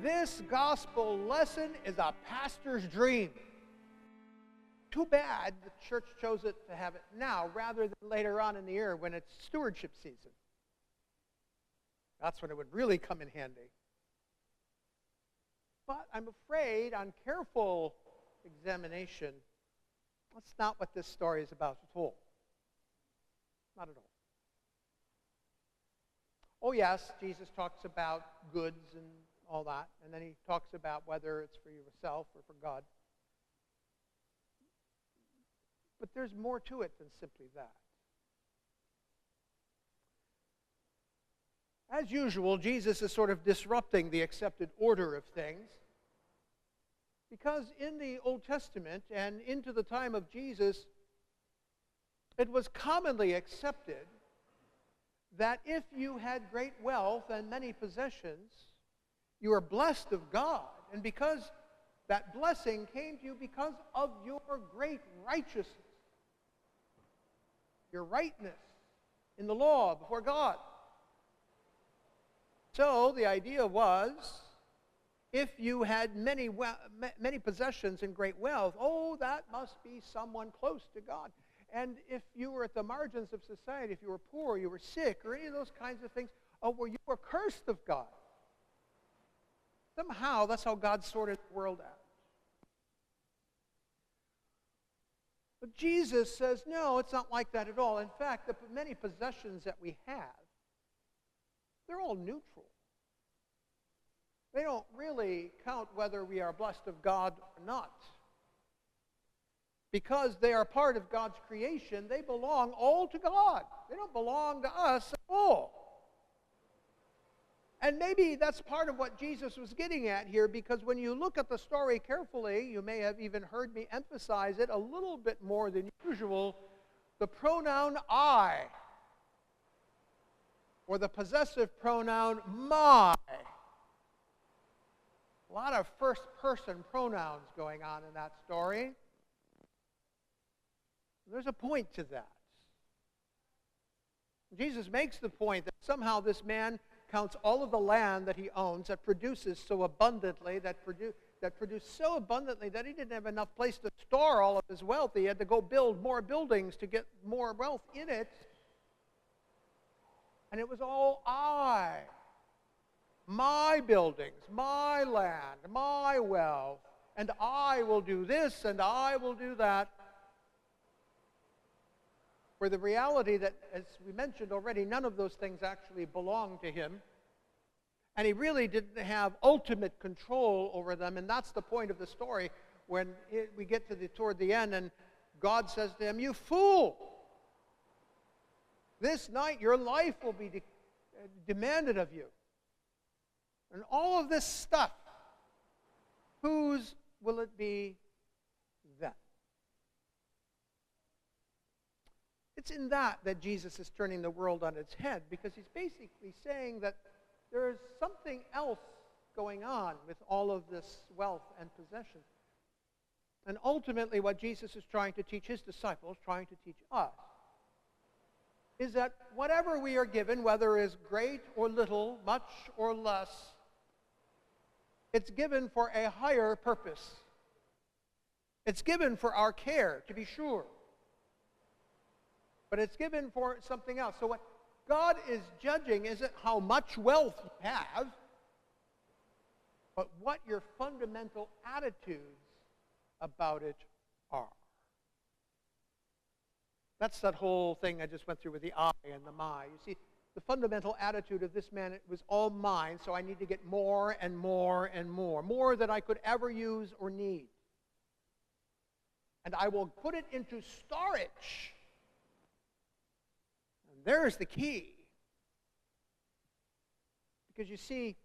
this gospel lesson is a pastor's dream. Too bad the church chose it to have it now rather than later on in the year when it's stewardship season. That's when it would really come in handy. But I'm afraid, on careful examination, that's not what this story is about at all. Not at all. Oh yes, Jesus talks about goods and all that, and then he talks about whether it's for yourself or for God. But there's more to it than simply that. As usual, Jesus is sort of disrupting the accepted order of things, because in the Old Testament and into the time of Jesus, it was commonly accepted that if you had great wealth and many possessions, you were blessed of God. And because that blessing came to you because of your great righteousness, your rightness in the law before God. So the idea was, if you had many possessions and great wealth, oh, that must be someone close to God. And if you were at the margins of society, if you were poor, you were sick, or any of those kinds of things, oh, well, you were cursed of God. Somehow, that's how God sorted the world out. But Jesus says, no, it's not like that at all. In fact, the many possessions that we have, they're all neutral. They don't really count whether we are blessed of God or not. Because they are part of God's creation, they belong all to God. They don't belong to us at all. And maybe that's part of what Jesus was getting at here, because when you look at the story carefully, you may have even heard me emphasize it a little bit more than usual, the pronoun I, or the possessive pronoun my. A lot of first-person pronouns going on in that story. There's a point to that. Jesus makes the point that somehow this man counts all of the land that he owns that produces so abundantly, that produced so abundantly that he didn't have enough place to store all of his wealth. He had to go build more buildings to get more wealth in it. And it was all I. My buildings, my land, my wealth, and I will do this and I will do that. Where the reality that, as we mentioned already, none of those things actually belonged to him. And he really didn't have ultimate control over them. And that's the point of the story when we get to toward the end and God says to him, you fool! This night your life will be demanded of you. And all of this stuff, whose will it be then? It's in that Jesus is turning the world on its head, because he's basically saying that there is something else going on with all of this wealth and possession. And ultimately what Jesus is trying to teach his disciples, trying to teach us, is that whatever we are given, whether it is great or little, much or less, it's given for a higher purpose. It's given for our care, to be sure. But it's given for something else. So what God is judging isn't how much wealth you have, but what your fundamental attitudes about it are. That's that whole thing I just went through with the I and the my. You see, the fundamental attitude of this man, it was all mine, so I need to get more and more and more. More than I could ever use or need. And I will put it into storage. There's the key. Because you see,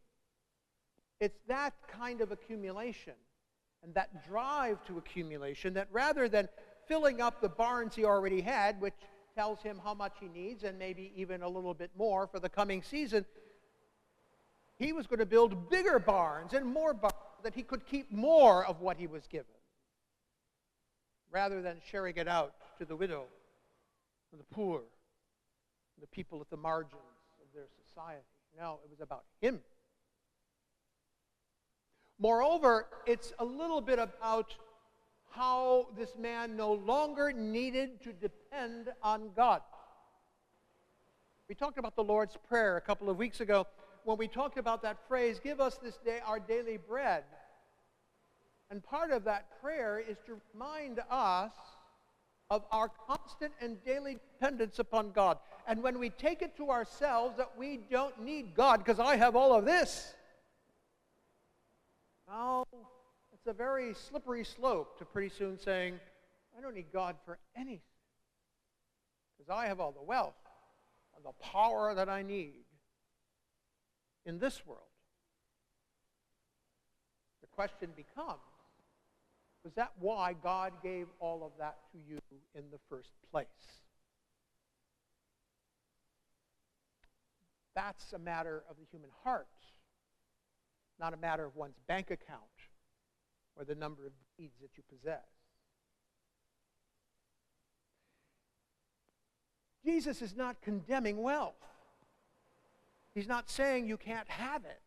it's that kind of accumulation and that drive to accumulation that rather than filling up the barns he already had, which tells him how much he needs and maybe even a little bit more for the coming season, he was going to build bigger barns and more barns that he could keep more of what he was given, rather than sharing it out to the widow and the poor, the people at the margins of their society. No, it was about him. Moreover, it's a little bit about how this man no longer needed to depend on God. We talked about the Lord's Prayer a couple of weeks ago when we talked about that phrase, "Give us this day our daily bread." And part of that prayer is to remind us of our constant and daily dependence upon God. And when we take it to ourselves that we don't need God because I have all of this, well, it's a very slippery slope to pretty soon saying, I don't need God for anything because I have all the wealth and the power that I need in this world. The question becomes, was that why God gave all of that to you in the first place? That's a matter of the human heart, not a matter of one's bank account or the number of deeds that you possess. Jesus is not condemning wealth. He's not saying you can't have it.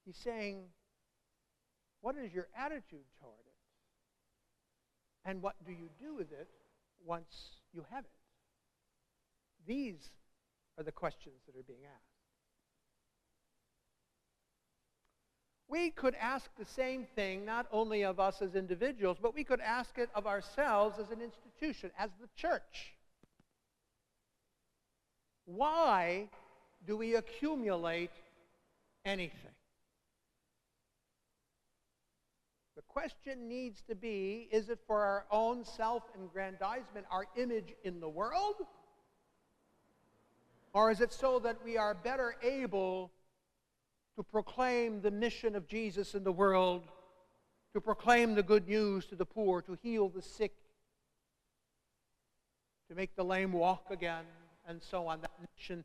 He's saying, what is your attitude toward it? And what do you do with it once you have it? These are the questions that are being asked. We could ask the same thing not only of us as individuals, but we could ask it of ourselves as an institution, as the church. Why do we accumulate anything? The question needs to be, is it for our own self-aggrandizement, our image in the world? Or is it so that we are better able to proclaim the mission of Jesus in the world, to proclaim the good news to the poor, to heal the sick, to make the lame walk again, and so on, that mission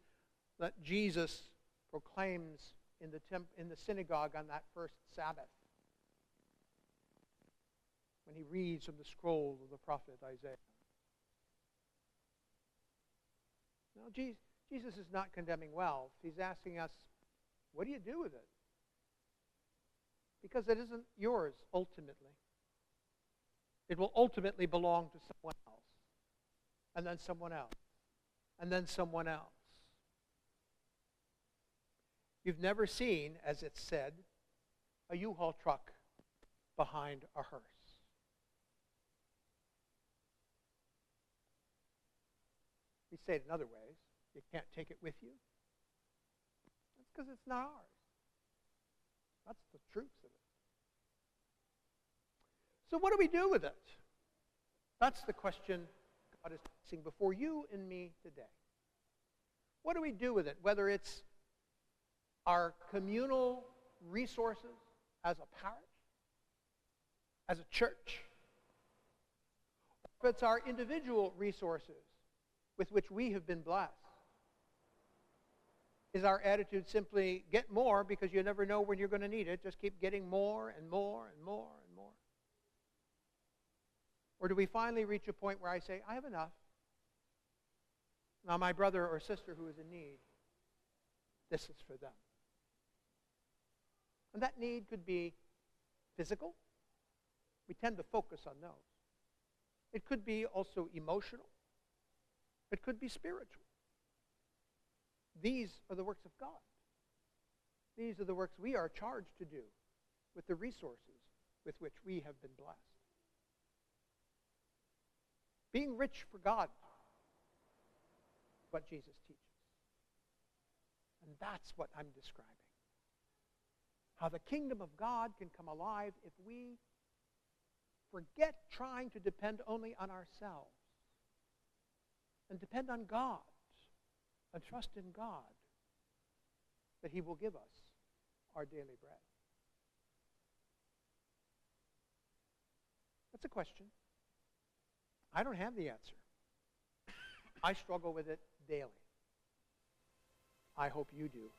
that Jesus proclaims in the synagogue on that first Sabbath, when he reads from the scroll of the prophet Isaiah. Now, Jesus is not condemning wealth. He's asking us, what do you do with it? Because it isn't yours ultimately. It will ultimately belong to someone else, and then someone else, and then someone else. You've never seen, as it's said, a U-Haul truck behind a hearse. We say it in other ways. You can't take it with you. That's because it's not ours. That's the truth of it. So what do we do with it? That's the question God is placing before you and me today. What do we do with it? Whether it's our communal resources as a parish, as a church, or if it's our individual resources with which we have been blessed. Is our attitude simply get more because you never know when you're going to need it, just keep getting more and more and more and more? Or do we finally reach a point where I say, I have enough. Now my brother or sister who is in need, this is for them. And that need could be physical. We tend to focus on those. It could be also emotional. It could be spiritual. These are the works of God. These are the works we are charged to do with the resources with which we have been blessed. Being rich for God, what Jesus teaches. And that's what I'm describing. How the kingdom of God can come alive if we forget trying to depend only on ourselves and depend on God and trust in God that he will give us our daily bread. That's a question. I don't have the answer. I struggle with it daily. I hope you do